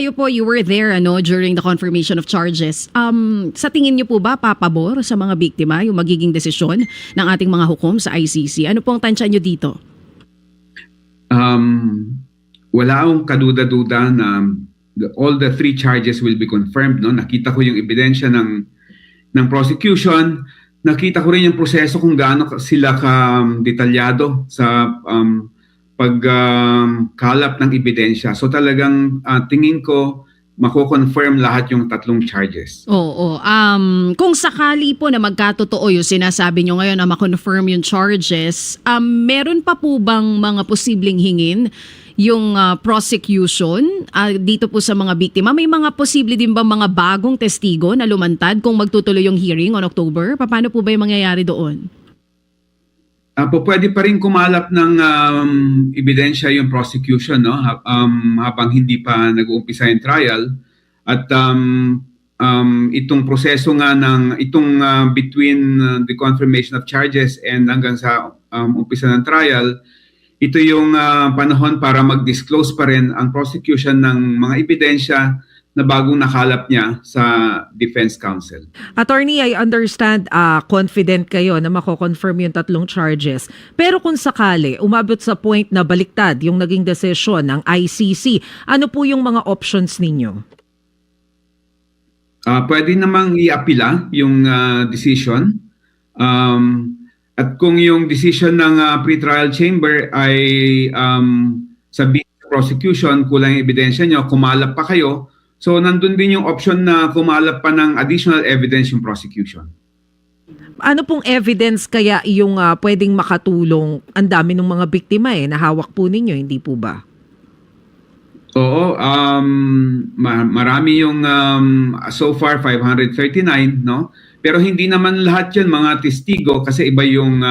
kayo po, you were there during the confirmation of charges. Sa tingin niyo po ba papabor sa mga biktima yung magiging desisyon ng ating mga hukom sa ICC? Ano po ang tansya niyo dito? Wala akong kaduda-duda na all the three charges will be confirmed. No? Nakita ko yung ebidensya ng prosecution. Nakita ko rin yung proseso kung gaano sila ka-detalyado sa pagkalap ng ebidensya. So talagang tingin ko mako-confirm lahat yung tatlong charges. Oo. Kung sakali po na magkatotoo yung sinasabi nyo ngayon na ma-confirm yung charges, meron pa po bang mga posibleng hingin yung prosecution dito po sa mga biktima? May mga posible din ba mga bagong testigo na lumantad kung magtutuloy yung hearing on October? Paano po ba yung mangyayari doon? Pwede pa rin kumalap ng ebidensya yung prosecution, no? Habang hindi pa nag-uumpisa yung trial. At itong proseso nga between the confirmation of charges and hanggang sa umpisa ng trial, ito yung panahon para mag-disclose pa rin ang prosecution ng mga ebidensya na bagong nakalap niya sa Defense Counsel. Attorney, I understand confident kayo na mako-confirm yung tatlong charges. Pero kung sakali, umabot sa point na baliktad yung naging desisyon ng ICC, ano po yung mga options ninyo? Pwede namang i-apila yung decision. At kung yung decision ng pretrial chamber ay sabihin sa prosecution, kulang yung ebidensya nyo, kumalap pa kayo, so nandun din yung option na kumalap pa ng additional evidence yung prosecution. Ano pong evidence kaya yung pwedeng makatulong? Ang dami ng mga biktima nahawak po ninyo, hindi po ba? Oo, marami yung so far 539, no? Pero hindi naman lahat yun mga testigo kasi iba yung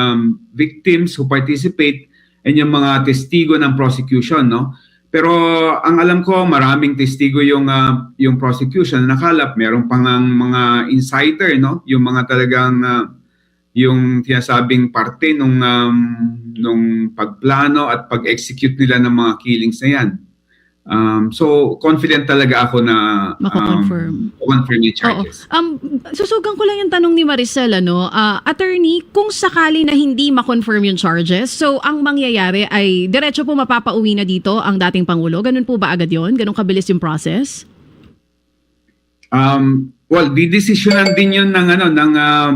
victims who participate and yung mga testigo ng prosecution, no? Pero ang alam ko maraming testigo yung prosecution na nakalap. Meron pang mga insider, no? Yung mga talagang yung tinasabing parte nung pagplano at pag-execute nila ng mga killings na yan. So confident talaga ako na mako-confirm yung charges. Susugan ko lang yung tanong ni Maricel, attorney, kung sakali na hindi ma-confirm yung charges, so ang mangyayari ay diretso po mapapauwi na dito ang dating Pangulo? Ganun po ba agad yun? Ganun kabilis yung process? Well, didesisyonan din yun ng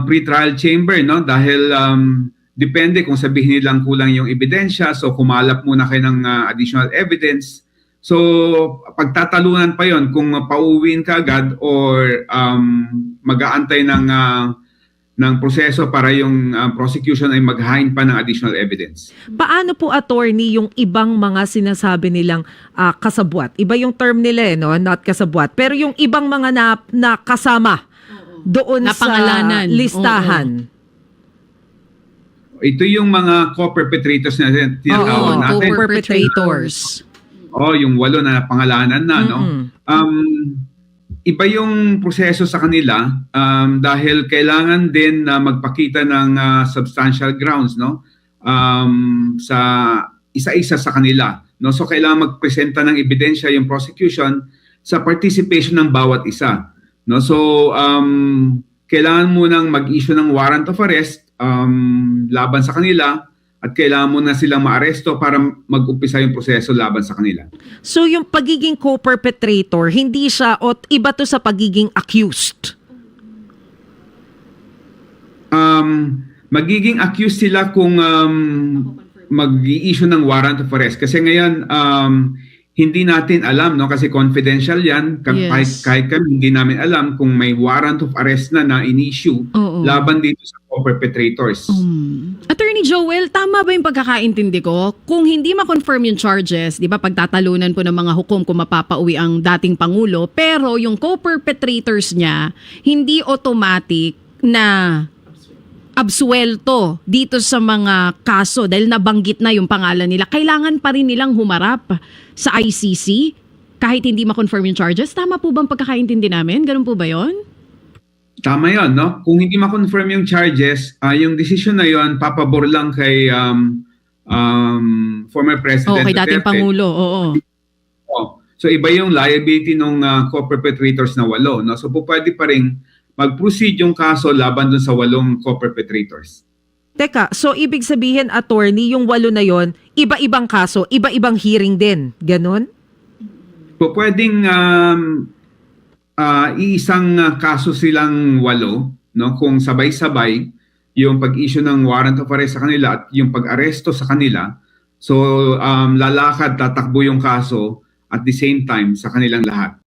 pre-trial chamber, no? Dahil depende kung sabihin nilang kulang yung ebidensya, so kumalap muna kayo ng additional evidence. So, pagtatalunan pa yon kung pauwiin ka agad or mag-aantay ng proseso para yung prosecution ay maghain pa ng additional evidence. Paano po, attorney, yung ibang mga sinasabi nilang kasabwat? Iba yung term nila, no? Not kasabwat. Pero yung ibang mga na kasama doon sa listahan. Ito yung mga co-perpetrators na tinatawag natin. Co-perpetrators. Yung 8 na pangalanan na, no? Iba yung proseso sa kanila dahil kailangan din na magpakita ng substantial grounds, no? Sa isa-isa sa kanila, no? So kailangan magpresenta ng ebidensya yung prosecution sa participation ng bawat isa, no? So kailangan munang mag-issue ng warrant of arrest laban sa kanila. At kailangan mo na silang maaresto para mag-umpisa yung proseso laban sa kanila. So yung pagiging co-perpetrator, hindi siya, o iba to sa pagiging accused? Magiging accused sila kung mag-i-issue ng warrant of arrest. Kasi ngayon, hindi natin alam, no? Kasi confidential yan. Yes. Kahit kami, hindi namin alam kung may warrant of arrest na in-issue laban dito sa co-perpetrators. Attorney Joel, tama ba yung pagkakaintindi ko? Kung hindi ma-confirm yung charges, di ba, pagtatalunan po ng mga hukom kung mapapauwi ang dating Pangulo, pero yung co-perpetrators niya, hindi automatic na absuelto dito sa mga kaso dahil nabanggit na yung pangalan nila. Kailangan pa rin nilang humarap sa ICC kahit hindi ma-confirm yung charges. Tama po bang pagkakaintindi namin? Ganun po ba yun? Tama yun, no? Kung hindi ma-confirm yung charges, yung decision na yun, papabor lang kay former President kay dating Duterte. Pangulo, oo. So iba yung liability ng co-perpetrators na 8, no? So pwede pa rin mag-proceed yung kaso laban dun sa 8 co-perpetrators. Teka, so ibig sabihin, attorney, yung 8 na yon, iba-ibang kaso, iba-ibang hearing din, ganun? So pwedeng iisang kaso silang 8, no? Kung sabay-sabay yung pag-issue ng warrant of arrest sa kanila at yung pag-aresto sa kanila. So lalakad, tatakbo yung kaso at the same time sa kanilang lahat.